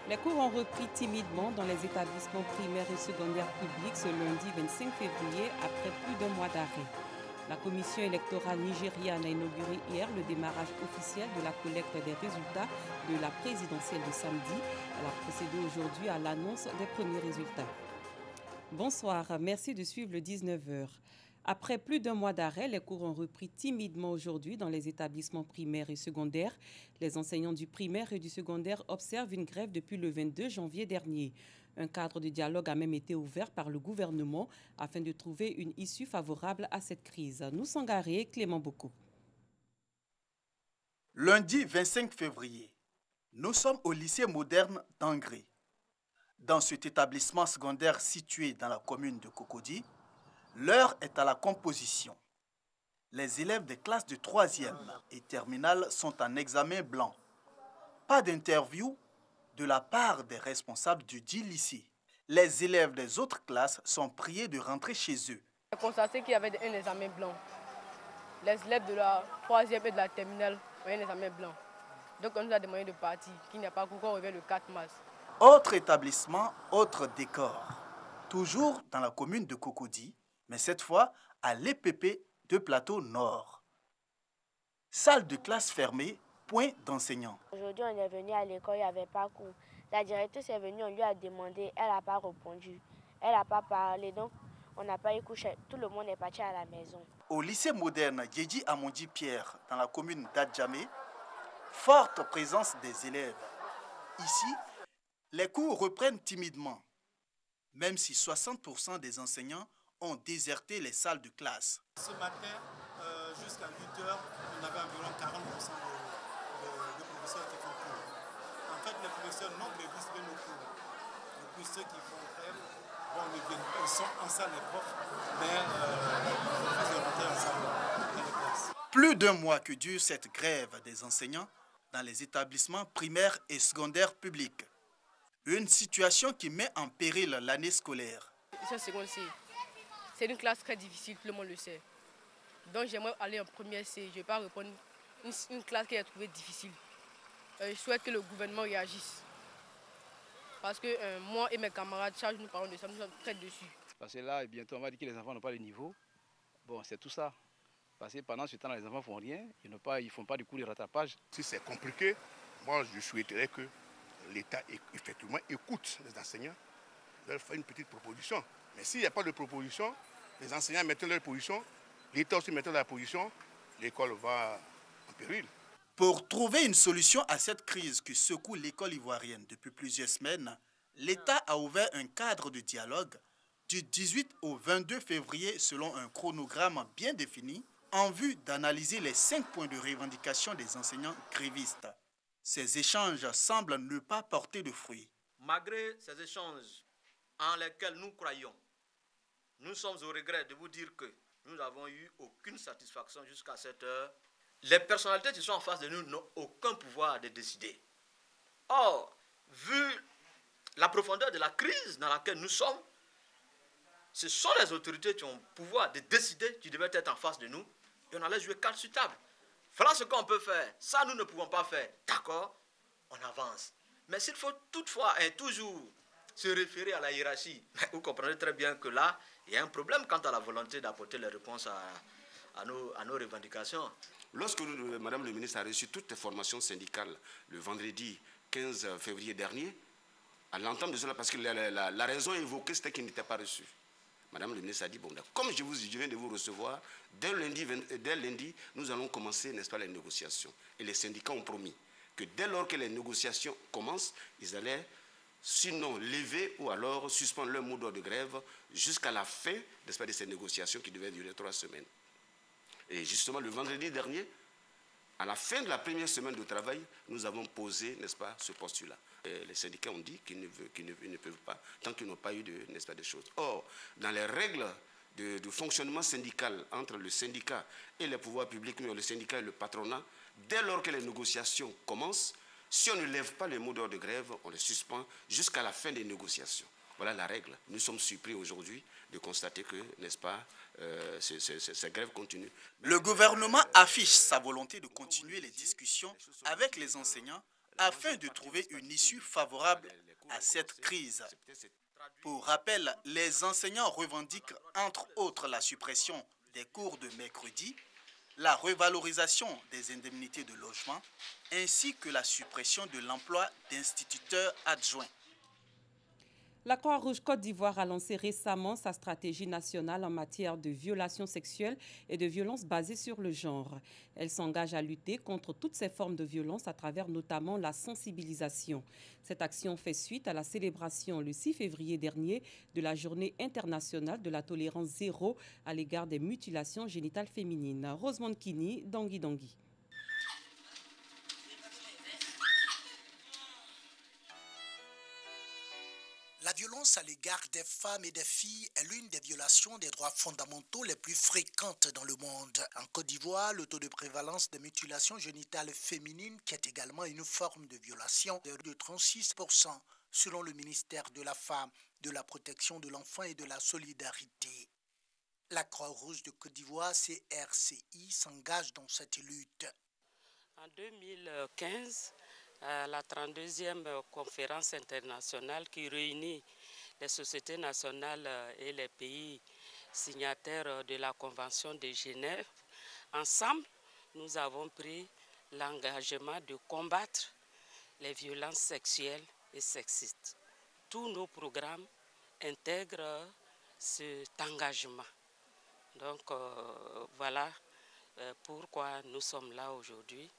Les cours ont repris timidement dans les établissements primaires et secondaires publics ce lundi 25 février après plus d'un mois d'arrêt. La commission électorale nigériane a inauguré hier le démarrage officiel de la collecte des résultats de la présidentielle de samedi. Elle a procédé aujourd'hui à l'annonce des premiers résultats. Bonsoir, merci de suivre le 19h. Après plus d'un mois d'arrêt, les cours ont repris timidement aujourd'hui dans les établissements primaires et secondaires. Les enseignants du primaire et du secondaire observent une grève depuis le 22 janvier dernier. Un cadre de dialogue a même été ouvert par le gouvernement afin de trouver une issue favorable à cette crise. Nous Sangaré, Clément Boko. Lundi 25 février, nous sommes au lycée moderne d'Angré. Dans cet établissement secondaire situé dans la commune de Cocody, l'heure est à la composition. Les élèves des classes de 3e et terminale sont en examen blanc. Pas d'interview de la part des responsables du dit lycée. Les élèves des autres classes sont priés de rentrer chez eux. J'ai constaté qu'il y avait un examen blanc. Les élèves de la 3e et de la terminale ont un examen blanc. Donc on nous a demandé de partir, qu'il n'y a pas cours qu'on revient le 4 mars. Autre établissement, autre décor. Toujours dans la commune de Cocody, mais cette fois à l'EPP de Plateau Nord. Salle de classe fermée, point d'enseignants. Aujourd'hui, on est venu à l'école, il n'y avait pas cours. La directrice est venue, on lui a demandé, elle n'a pas répondu. Elle n'a pas parlé, donc on n'a pas eu couché. Tout le monde est parti à la maison. Au lycée moderne Djedji Amondi Pierre, dans la commune d'Adjamé, forte présence des élèves. Ici, les cours reprennent timidement, même si 60% des enseignants ont déserté les salles de classe. Ce matin, jusqu'à 8 h, on avait environ 40% de professeurs qui font cours. En fait, les professeurs non prévus de nos cours. Et puis ceux qui font grève, bon, ils sont en salle les profs, mais ils font rentrer en salle dans les classes. Plus d'un mois que dure cette grève des enseignants dans les établissements primaires et secondaires publics. Une situation qui met en péril l'année scolaire. C'est une classe très difficile, tout le monde le sait. Donc j'aimerais aller en première C. Je ne vais pas répondre une classe qui est trouvée difficile. Je souhaite que le gouvernement réagisse. Parce que moi et mes camarades, chaque jour nous parlons de ça, nous sommes très dessus. Parce que là, bientôt, on va dire que les enfants n'ont pas le niveau. Bon, c'est tout ça. Parce que pendant ce temps, les enfants ne font rien. Ils ne font pas du coup de rattrapage. Si c'est compliqué, moi je souhaiterais que l'État effectivement écoute les enseignants, leur fait une petite proposition. Mais s'il n'y a pas de proposition, les enseignants mettent leur position, l'État aussi met leur position, l'école va en péril. Pour trouver une solution à cette crise qui secoue l'école ivoirienne depuis plusieurs semaines, l'État a ouvert un cadre de dialogue du 18 au 22 février selon un chronogramme bien défini en vue d'analyser les 5 points de revendication des enseignants grévistes. Ces échanges semblent ne pas porter de fruits. Malgré ces échanges en lesquels nous croyons, nous sommes au regret de vous dire que nous n'avons eu aucune satisfaction jusqu'à cette heure. Les personnalités qui sont en face de nous n'ont aucun pouvoir de décider. Or, vu la profondeur de la crise dans laquelle nous sommes, ce sont les autorités qui ont le pouvoir de décider, qui devaient être en face de nous, et on allait jouer carte sur table. Voilà ce qu'on peut faire. Ça, nous ne pouvons pas faire. D'accord, on avance. Mais s'il faut toutefois et toujours se référer à la hiérarchie, vous comprenez très bien que là, il y a un problème quant à la volonté d'apporter les réponses à nos revendications. Lorsque Madame le ministre a reçu toutes les formations syndicales le vendredi 15 février dernier, à l'entente de cela, parce que la raison évoquée, c'était qu'il n'était pas reçu. Madame le ministre a dit, bon, comme je viens de vous recevoir, dès lundi, nous allons commencer, n'est-ce pas, les négociations. Et les syndicats ont promis que dès lors que les négociations commencent, ils allaient sinon lever ou alors suspendre leur mot d'ordre de grève jusqu'à la fin, n'est-ce pas, de ces négociations qui devaient durer 3 semaines. Et justement, le vendredi dernier, à la fin de la première semaine de travail, nous avons posé, n'est-ce pas, ce postulat. Et les syndicats ont dit qu'ils ne peuvent pas, tant qu'ils n'ont pas eu n'est-ce pas, de choses. Or, dans les règles de fonctionnement syndical entre le syndicat et les pouvoirs publics, mais le syndicat et le patronat, dès lors que les négociations commencent, si on ne lève pas les mots d'ordre de grève, on les suspend jusqu'à la fin des négociations. Voilà la règle. Nous sommes surpris aujourd'hui de constater que, n'est-ce pas, ces grèves continuent. Le gouvernement affiche sa volonté de continuer les discussions avec les enseignants afin de trouver une issue favorable à cette crise. Pour rappel, les enseignants revendiquent entre autres la suppression des cours de mercredi, la revalorisation des indemnités de logement, ainsi que la suppression de l'emploi d'instituteurs adjoints. La Croix-Rouge Côte d'Ivoire a lancé récemment sa stratégie nationale en matière de violences sexuelles et de violences basées sur le genre. Elle s'engage à lutter contre toutes ces formes de violence à travers notamment la sensibilisation. Cette action fait suite à la célébration le 6 février dernier de la Journée internationale de la tolérance zéro à l'égard des mutilations génitales féminines. Rosemonde Kini, Dangui Dangui. La violence à l'égard des femmes et des filles est l'une des violations des droits fondamentaux les plus fréquentes dans le monde. En Côte d'Ivoire, le taux de prévalence des mutilations génitales féminines, qui est également une forme de violation, est de 36%, selon le ministère de la Femme, de la Protection de l'Enfant et de la Solidarité. La Croix-Rouge de Côte d'Ivoire, CRCI, s'engage dans cette lutte. En 2015, la 32e conférence internationale qui réunit les sociétés nationales et les pays signataires de la Convention de Genève. Ensemble, nous avons pris l'engagement de combattre les violences sexuelles et sexistes. Tous nos programmes intègrent cet engagement. Donc voilà pourquoi nous sommes là aujourd'hui.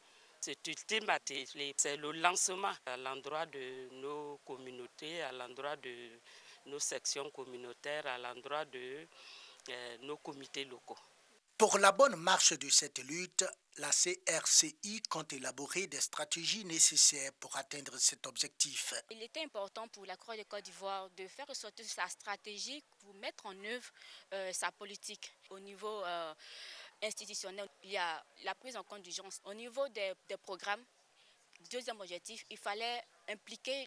Cet ultime atelier, c'est le lancement à l'endroit de nos communautés, à l'endroit de nos sections communautaires, à l'endroit de nos comités locaux. Pour la bonne marche de cette lutte, la CRCI compte élaborer des stratégies nécessaires pour atteindre cet objectif. Il était important pour la Croix de Côte d'Ivoire de faire ressortir sa stratégie pour mettre en œuvre sa politique au niveau institutionnel. Il y a la prise en compte du genre. Au niveau des programmes, deuxième objectif, il fallait impliquer,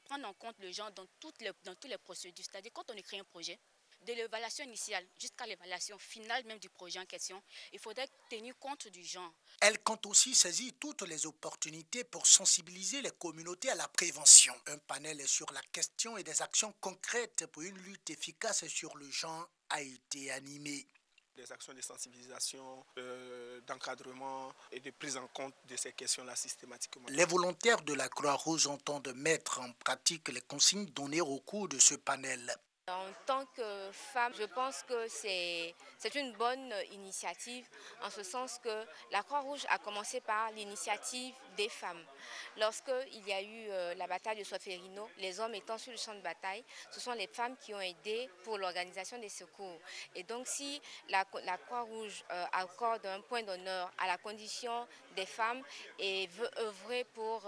prendre en compte le genre dans toutes les procédures. C'est-à-dire quand on écrit un projet, de l'évaluation initiale jusqu'à l'évaluation finale même du projet en question, il faudrait tenir compte du genre. Elle compte aussi saisir toutes les opportunités pour sensibiliser les communautés à la prévention. Un panel sur la question et des actions concrètes pour une lutte efficace sur le genre a été animé. Des actions de sensibilisation, d'encadrement et de prise en compte de ces questions-là systématiquement. Les volontaires de la Croix-Rouge entendent mettre en pratique les consignes données au cours de ce panel. En tant que femme, je pense que c'est une bonne initiative, en ce sens que la Croix-Rouge a commencé par l'initiative des femmes. Lorsqu'il y a eu la bataille de Solferino, les hommes étant sur le champ de bataille, ce sont les femmes qui ont aidé pour l'organisation des secours. Et donc si la Croix-Rouge accorde un point d'honneur à la condition des femmes et veut œuvrer pour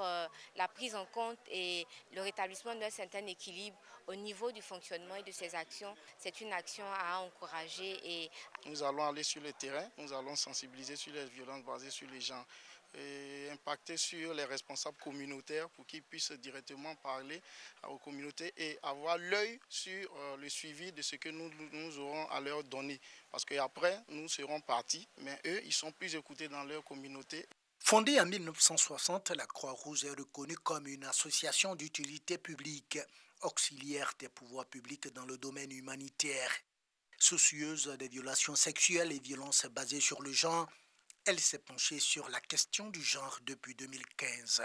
la prise en compte et le rétablissement d'un certain équilibre au niveau du fonctionnement et de ces actions, c'est une action à encourager. Nous allons aller sur le terrain, nous allons sensibiliser sur les violences basées sur les genres et impacter sur les responsables communautaires pour qu'ils puissent directement parler aux communautés et avoir l'œil sur le suivi de ce que nous aurons à leur donner. Parce qu'après, nous serons partis, mais eux, ils sont plus écoutés dans leur communauté. Fondée en 1960, la Croix-Rouge est reconnue comme une association d'utilité publique, auxiliaire des pouvoirs publics dans le domaine humanitaire. Soucieuse des violations sexuelles et violences basées sur le genre, elle s'est penchée sur la question du genre depuis 2015.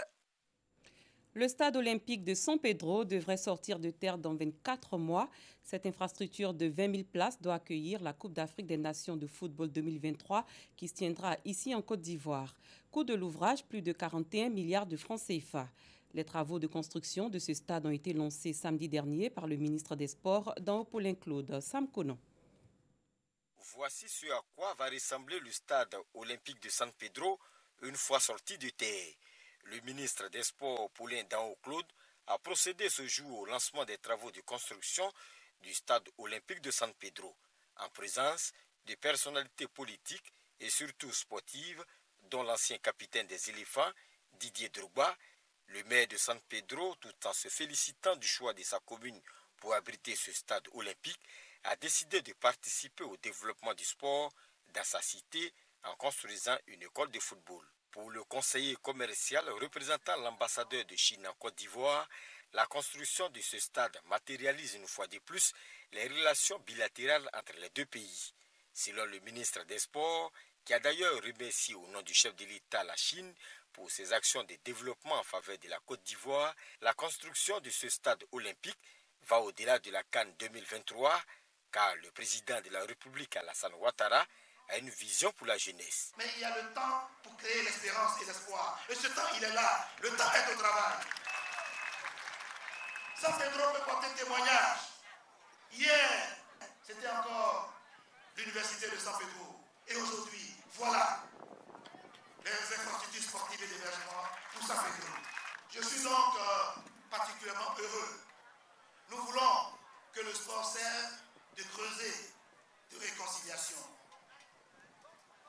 Le stade olympique de San Pedro devrait sortir de terre dans 24 mois. Cette infrastructure de 20 000 places doit accueillir la Coupe d'Afrique des Nations de football 2023 qui se tiendra ici en Côte d'Ivoire. Coût de l'ouvrage, plus de 41 milliards de francs CFA. Les travaux de construction de ce stade ont été lancés samedi dernier par le ministre des Sports dans Paulin Claude. Sam Konon. Voici ce à quoi va ressembler le stade olympique de San Pedro une fois sorti de terre. Le ministre des Sports, Paulin Claude, a procédé ce jour au lancement des travaux de construction du stade olympique de San Pedro, en présence de personnalités politiques et surtout sportives, dont l'ancien capitaine des éléphants, Didier Drogba, le maire de San Pedro, tout en se félicitant du choix de sa commune pour abriter ce stade olympique, a décidé de participer au développement du sport dans sa cité en construisant une école de football. Pour le conseiller commercial représentant l'ambassadeur de Chine en Côte d'Ivoire, la construction de ce stade matérialise une fois de plus les relations bilatérales entre les deux pays. Selon le ministre des Sports, qui a d'ailleurs remercié au nom du chef de l'État la Chine pour ses actions de développement en faveur de la Côte d'Ivoire, la construction de ce stade olympique va au-delà de la Cannes 2023, car le président de la République, Alassane Ouattara, a une vision pour la jeunesse. Mais il y a le temps pour créer l'espérance et l'espoir. Et ce temps, il est là. Le temps est au travail. San Pedro peut porter témoignage. Hier, c'était encore l'université de San Pedro. Et aujourd'hui, voilà les infrastructures sportives et d'hébergement pour San Pedro. Je suis donc particulièrement heureux. Nous voulons que le sport serve de creuset de réconciliation.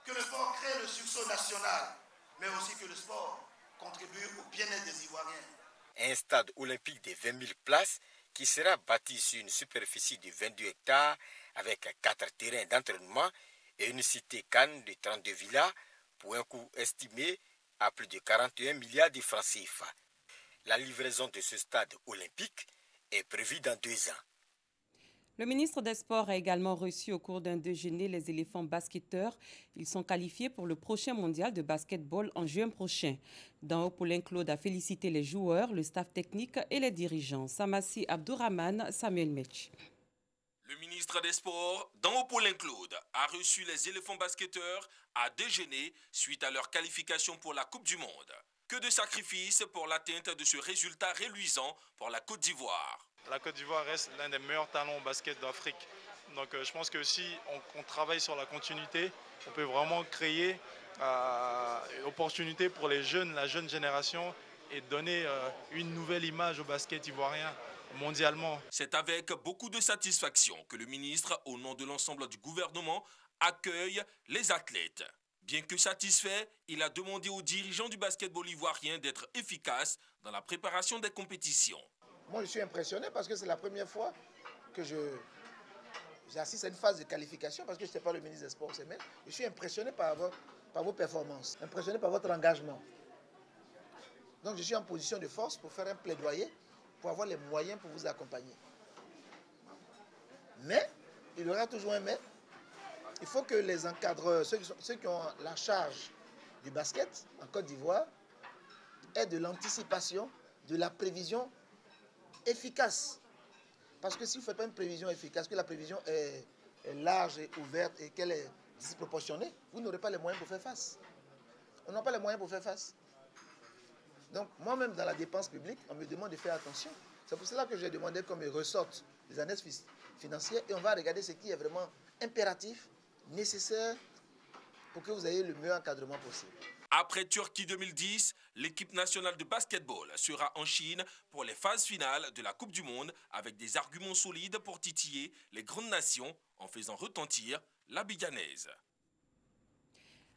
Que le sport crée le sursaut national, mais aussi que le sport contribue au bien-être des Ivoiriens. Un stade olympique de 20 000 places qui sera bâti sur une superficie de 22 hectares avec 4 terrains d'entraînement et une cité Cannes de 32 villas pour un coût estimé à plus de 41 milliards de francs CFA. La livraison de ce stade olympique est prévue dans 2 ans. Le ministre des Sports a également reçu au cours d'un déjeuner les éléphants basketteurs. Ils sont qualifiés pour le prochain mondial de basketball en juin prochain. Dans Paulin Claude a félicité les joueurs, le staff technique et les dirigeants. Samassi Abdourahmane, Samuel Metch. Le ministre des Sports, dans Paulin Claude, a reçu les éléphants basketteurs à déjeuner suite à leur qualification pour la Coupe du Monde. Que de sacrifices pour l'atteinte de ce résultat reluisant pour la Côte d'Ivoire. La Côte d'Ivoire reste l'un des meilleurs talents au basket d'Afrique. Donc je pense que si on travaille sur la continuité, on peut vraiment créer une opportunité pour les jeunes, la jeune génération et donner une nouvelle image au basket ivoirien mondialement. C'est avec beaucoup de satisfaction que le ministre, au nom de l'ensemble du gouvernement, accueille les athlètes. Bien que satisfait, il a demandé aux dirigeants du basketball ivoirien d'être efficaces dans la préparation des compétitions. Moi, je suis impressionné parce que c'est la première fois que j'assiste à une phase de qualification parce que je n'étais pas le ministre des Sports. Mais je suis impressionné par vos performances, impressionné par votre engagement. Donc, je suis en position de force pour faire un plaidoyer, pour avoir les moyens pour vous accompagner. Mais, il y aura toujours un mais. Il faut que les encadreurs, ceux qui ont la charge du basket en Côte d'Ivoire, aient de l'anticipation, de la prévision efficace. Parce que si vous ne faites pas une prévision efficace, que la prévision est large et ouverte et qu'elle est disproportionnée, vous n'aurez pas les moyens pour faire face. On n'a pas les moyens pour faire face. Donc, moi-même, dans la dépense publique, on me demande de faire attention. C'est pour cela que j'ai demandé qu'on me ressorte les annexes financières et on va regarder ce qui est vraiment impératif, nécessaire pour que vous ayez le meilleur encadrement possible. Après Turquie 2010, l'équipe nationale de basketball sera en Chine pour les phases finales de la Coupe du Monde avec des arguments solides pour titiller les grandes nations en faisant retentir la biganaise.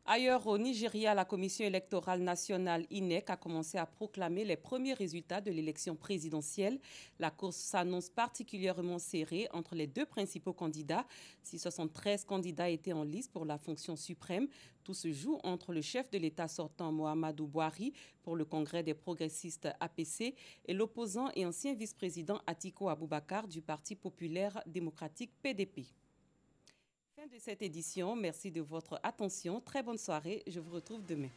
Ailleurs au Nigeria, la Commission électorale nationale INEC a commencé à proclamer les premiers résultats de l'élection présidentielle. La course s'annonce particulièrement serrée entre les deux principaux candidats. Si 73 candidats étaient en lice pour la fonction suprême, tout se joue entre le chef de l'État sortant Muhammadu Buhari pour le Congrès des progressistes APC et l'opposant et ancien vice-président Atiku Abubakar du Parti populaire démocratique PDP. Fin de cette édition, merci de votre attention. Très bonne soirée, je vous retrouve demain.